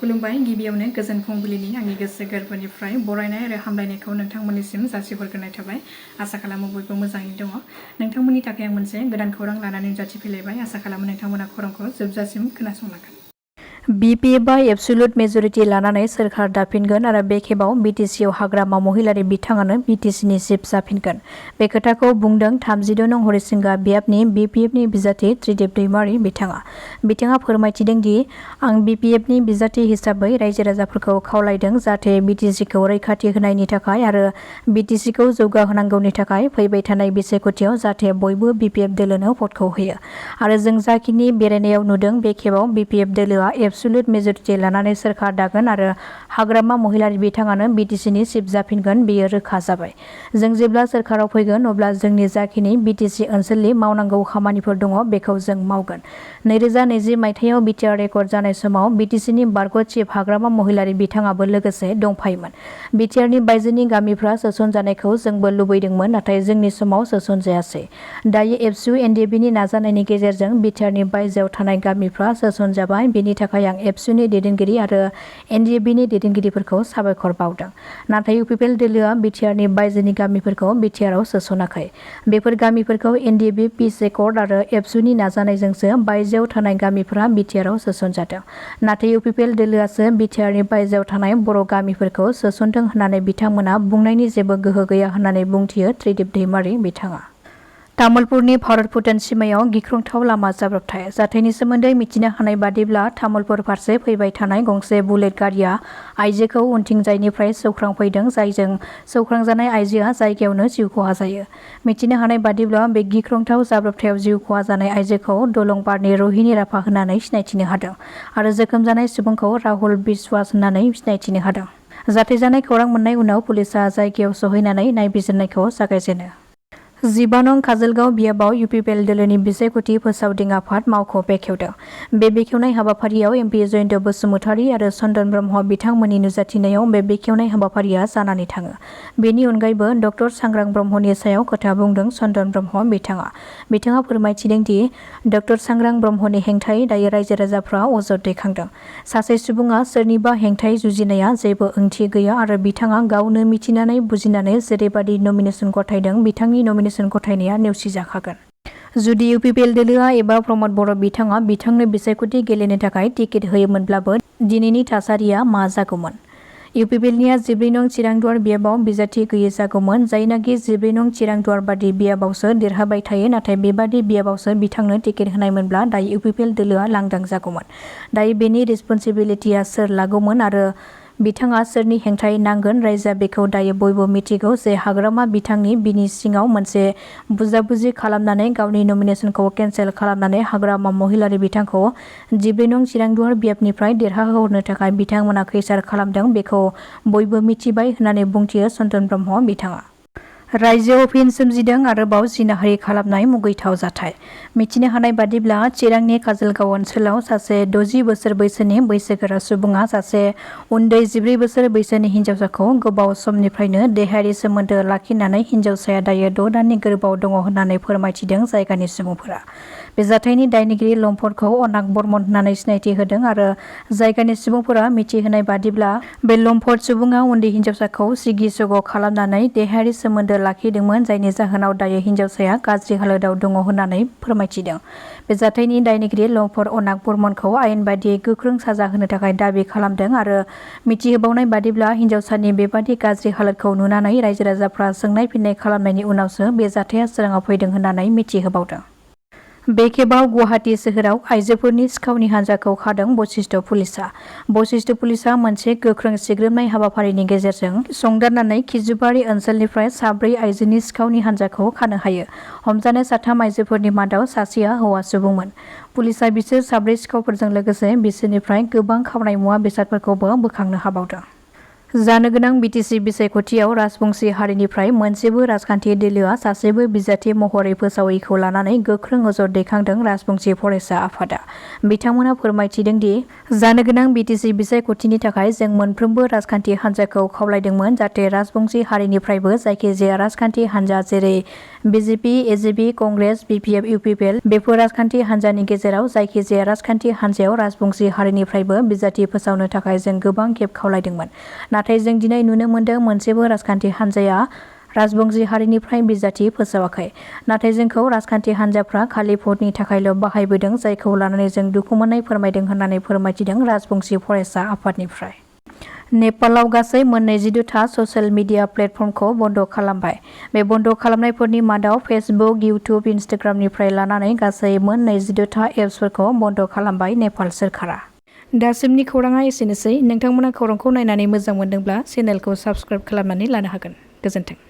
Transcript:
खुलुमबाय गिबियावनो गोजोन फुंबिलिनि आंनि गोसो गोरबोनिफ्राय बरायनाय आरो हामलायनायखौ नोंथांमोननिसिम जासिहरग्रोनाय थाबाय। आसा खालामो बयबो मोजाङै दङ। नोंथांमोननि थाखाय आं मोनसे गोदान खौरां लानानै नुजाथिफैलायबाय। आसा खालामो नोंथांमोना खौरांखौ जोबजासिम खोनासंलांगोन। BPF एबसुलुट मेजरिटि लानानै सोरखार दाफिनगोन आरो बे खेबाव BTCआव हाग्रामा महिलारि बिथाङानो BTCनि चिफ जाफिनगोन। बे खोथाखौ बुंदों 36 नं हरिसिंगा बियाबनि BPFनि बिजाथि त्रिदेब दैमारि बिथाङा। बिथाङा फोरमायथिदों दि आं BPFनि बिजाथि हिसाबै रायजो राजाफोरखौ खावलायदों जाहाथे BTCखौ रैखाथि होनायनि थाखाय आरो BTCखौ जौगाहोनांगौनि थाखाय फैबाय थानाय बिसायख'थियाव जाहाथे बयबो BPF दोलोनो भटखौ होयो आरो जों जाखिनि बेरायनायाव नुदों बे खेबाव BPF दोलोआ एबसुलुट मेजरिटि लानानै सोरखार दागोन आरो हाग्रामा महिलारि बिथाङानो BTCनि चिफ जाफिनगोन बेयो रोखा जाबाय। जों जेब्ला सोरखाराव फैगोन अब्ला जोंनि जाखिनि BTC ओनसोलनि मावनांगौ खामानिफोर दङ बेखौ जों मावगोन। 2020 मायथाइयाव बिटिआर रेकर्ड जानाय समाव BTCनि बारग' चिफ हाग्रामा महिलारि बिथाङाबो लोगोसे दंफायोमोन। बिटिआरनि बायजोनि गामिफ्रा सोसनजानायखौ जोंबो लुबैदोंमोन नाथाय जोंनि समाव सोसनजायासै। दायो एबसु एनडिएफबिनि नाजानायनि गेजेरजों बिटिआरनि बायजोआव थानाय गामिफ्रा सोसनजाबाय। बेनि थाखाय आं एबसुनि दैदेनगिरि आरो एनडिएफबिनि दैदेनगिरिफोरखौ साबायखर बावदों। नाथाय UPPL दोलोआ बिटिआरनि बायजोनि गामिफोरखौ बिटिआरआव सोसनाखै। बेफोर गामिफोरखौ एनडिएफबि पिस एकर्ड आरो एबसुनि नाजानायजोंसो बायजोआव थानाय गामिफोरा बिटिआरआव सोसनजादों। नाथाय UPPL दोलोआसो बिटिआरनि बायजोआव थानाय बर' गामिफोरखौ सोसनदों होननानै बिथांमोना बुंनायनि जेबो गोहो गैया होननानै बुंथियो त्रिदेब दैमारि बिथाङा। तामुलपुरनि भारत भुटान सिमायाव गिख्रंथाव लामा जाब्रबथाय। जाथायनि सोमोन्दै मिथिनो हानाय बादिब्ला तामुलपुर फारसे फैबाय थानाय गंसे बुलेट गारिया आइजोखौ उनथिंजायनिफ्राय सौख्रांफैदों जायजों सौख्रांजानाय आइजोआ जायगायावनो जिउ खहा जायो। मिथिनो हानाय बादिब्ला बे गिख्रंथाव जाब्रबथायाव जिउ खहा जानाय आइजोखौ दलंबारनि रहिनि राभा होननानै सिनायथिनो हादों आरो जोखोम जानाय सुबुंखौ राहुल बिस्वास होननानै सिनायथिनो हादों। जाथाय जानाय खौरां मोननाय उनाव पुलिसआ जायगायाव सहैनानै नायबिजिरनायखौ जागायजेनो। 15 नं काजलगाव बियाबाव UPPL दोलोनि बिसायख'थि फोसावदिं आफाद मावख' बेखेवदों। बे बेखेवनाय हाबाफारियाव MP जयन्त बसुमतारी आरो चन्दन ब्रह्म बिथांमोननि नुजाथिनायाव बे बेखेवनाय हाबाफारिया जानानै थाङो। बेनि अनगायैबो डक्टर सांग्रां ब्रह्मनि सायाव खोथा बुंदों चन्दन ब्रह्म बिथाङा। बिथाङा फोरमायथिदों दि डक्टर सांग्रां ब्रह्मनि हेंथायै दायो रायजो राजाफ्रा अजद दैखांदों। सासे सुबुङा सोरनिबा हेंथायै जुजिनाया जेबो ओंथि गैया आरो बिथाङा गावनो मिथिनानै बुजिनानै जेरैबादि नमिनेसन गथायदों बिथांनि नमिनेसन गथायनाया नेवसिजाखागोन। जुदि UPPL दोलोआ एबा प्रमद बर' बिथाङा बिथांनो बिसायख'थि गेलेनो थाखाय टिकेट होयोमोनब्लाबो दिनैनि थासारिया मा जागौमोन? UPPLनिया 14 नं चिरांदुवार बियाबाव बिजाथि गैयै जागौमोन। जायनाखि 14 नं चिरांदुवार बादि बियाबावसो देरहाबाय थायो नाथाय बेबादि बियाबावसो बिथांनो टिकेट होनायमोनब्ला दायो UPPL दोलोआ लांदां जागौमोन। दायो बेनि रेसपन्सिबिलिटिया सोर लागौमोन आरो बिथाङा सोरनि हेंथायै नांगोन? रायजोआ बेखौ दायो बयबो मिथिगौ जे हाग्रामा बिथांनि बिनि सिङाव मोनसे बुजाबुजि खालामनानै गावनि नमिनेसनखौ केन्सेल खालामनानै हाग्रामा महिलारि बिथांखौ 14 नं चिरांदुवार बियाबनिफ्राय देरहाहोहरनो थाखाय बिथांमोना खैसार खालामदों बेखौ बयबो मिथिबाय होननानै बुंथियो चन्दन ब्रह्म बिथाङा। रायजोआव फिन सोमजिदों आरोबाव जिनाहारि खालामनाय मुगैथाव जाथाय। मिथिनो हानाय बादिब्ला चिरांनि काजलगाव ओनसोलाव सासे 60 बोसोर बैसोनि बैसोगोरा सुबुङा सासे उन्दै 14 बोसोर बैसोनि हिन्जावसाखौ गोबाव समनिफ्रायनो देहायारि सोमोन्दो लाखिनानै हिन्जावसाया दायो 6 दाननि गोरबोआव दङ होननानै फोरमायथिदों जायगानि सुबुंफोरा। बे जाथायनि दायनिगिरि लम्फरखौ अनाक बर्मन होननानै सिनायथि होदों आरो जायगानि सुबुंफोरा मिथिहोनाय बादिब्ला बे लम्फर सुबुङा उन्दै हिन्जावसाखौ सिगि सग' खालामनानै देहायारि सोमोन्दो लाखिदोंमोन जायनि जाहोनाव दायो हिन्जावसाया गाज्रि हालोदाव दङ होननानै फोरमायथिदों। बे जाथायनि दायनिगिरि लम्फर अनाक बर्मनखौ आयेन बादियै गोख्रों साजा होनो थाखाय दाबि खालामदों आरो मिथिहोबावनाय बादिब्ला हिन्जावसानि बेबादि गाज्रि हालोदखौ नुनानै रायजो राजाफ्रा सोंनाय फिननाय खालामनायनि उनावसो बे जाथाया सोराङाव फैदों होननानै मिथिहोबावदों। बे खेबाव गुवाहाटी सोहोराव आइजोफोरनि सिखावनि हान्जाखौ खादों बशिष्ट पुलिसआ। बशिष्ट पुलिसआ मोनसे गोख्रों सिग्रोमनाय हाबाफारिनि गेजेरजों संदाननानै खिजुबारि ओनसोलनिफ्राय 4 आइजोनि सिखावनि हान्जाखौ खानो हायो। हमजानाय 3 आइजोफोरनि मादाव सासेया हौवा सुबुंमोन। पुलिसआ बिसोर 4 सिखावफोरजों लोगोसे बिसोरनिफ्राय गोबां खावनाय मुवा बेसादफोरखौबो बोखांनो हाबावदों। जानो गोनां BTC बिसायख'थियाव राजबंसि हारिनिफ्राय मोनसेबो राजखान्थि दोलोआ सासेबो बिजाथि महरै फोसावैखौ लानानै गोख्रों अजद दैखांदों राजबंसि फरायसा आफादा। बिथांमोना फोरमायथिदों दि जानो गोनां BTC बिसायख'थिनि थाखाय जों मोनफ्रोमबो राजखान्थि हान्जाखौ खावलायदोंमोन जाहाथे राजबंसि हारिनिफ्रायबो जायखिजाया राजखान्थि हान्जा जेरै BJP, AJP, Congress, BPF, UPPL बेफोर राजखान्थि हान्जानि गेजेराव जायखिजाया राजखान्थि हान्जायाव राजबंसि हारिनिफ्रायबो बिजाथि फोसावनो थाखाय जों गोबां खेब खावलायदोंमोन। नाथाय जों दिनै नुनो मोन्दों मोनसेबो राजखान्थि हान्जाया राजबंसि हारिनिफ्राय बिजाथि फोसावाखै। नाथाय जोंखौ राजखान्थि हान्जाफ्रा खालि भटनि थाखायल' बाहायबोदों जायखौ लानानै जों दुखु मोननाय फोरमायदों होननानै फोरमायथिदों राजबंसि फरायसा आफादनिफ्राय। नेपालाव गासै मोन 22था ससियेल मिडिया प्लेटफर्मखौ बन्द खालामबाय। बे बन्द खालामनायफोरनि मादाव फेसबुक, इउटुब, इन्स्टाग्रामनिफ्राय लानानै गासै मोन 22था एप्सफोरखौ बन्द खालामबाय नेपाल सोरखारा। दासिमनि खौराङा एसेनोसै। नोंथांमोना खौरांखौ नायनानै मोजां मोनदोंब्ला चेनेलखौ साबस्क्राइब खालामनानै लानो हागोन। गोजोन्थों।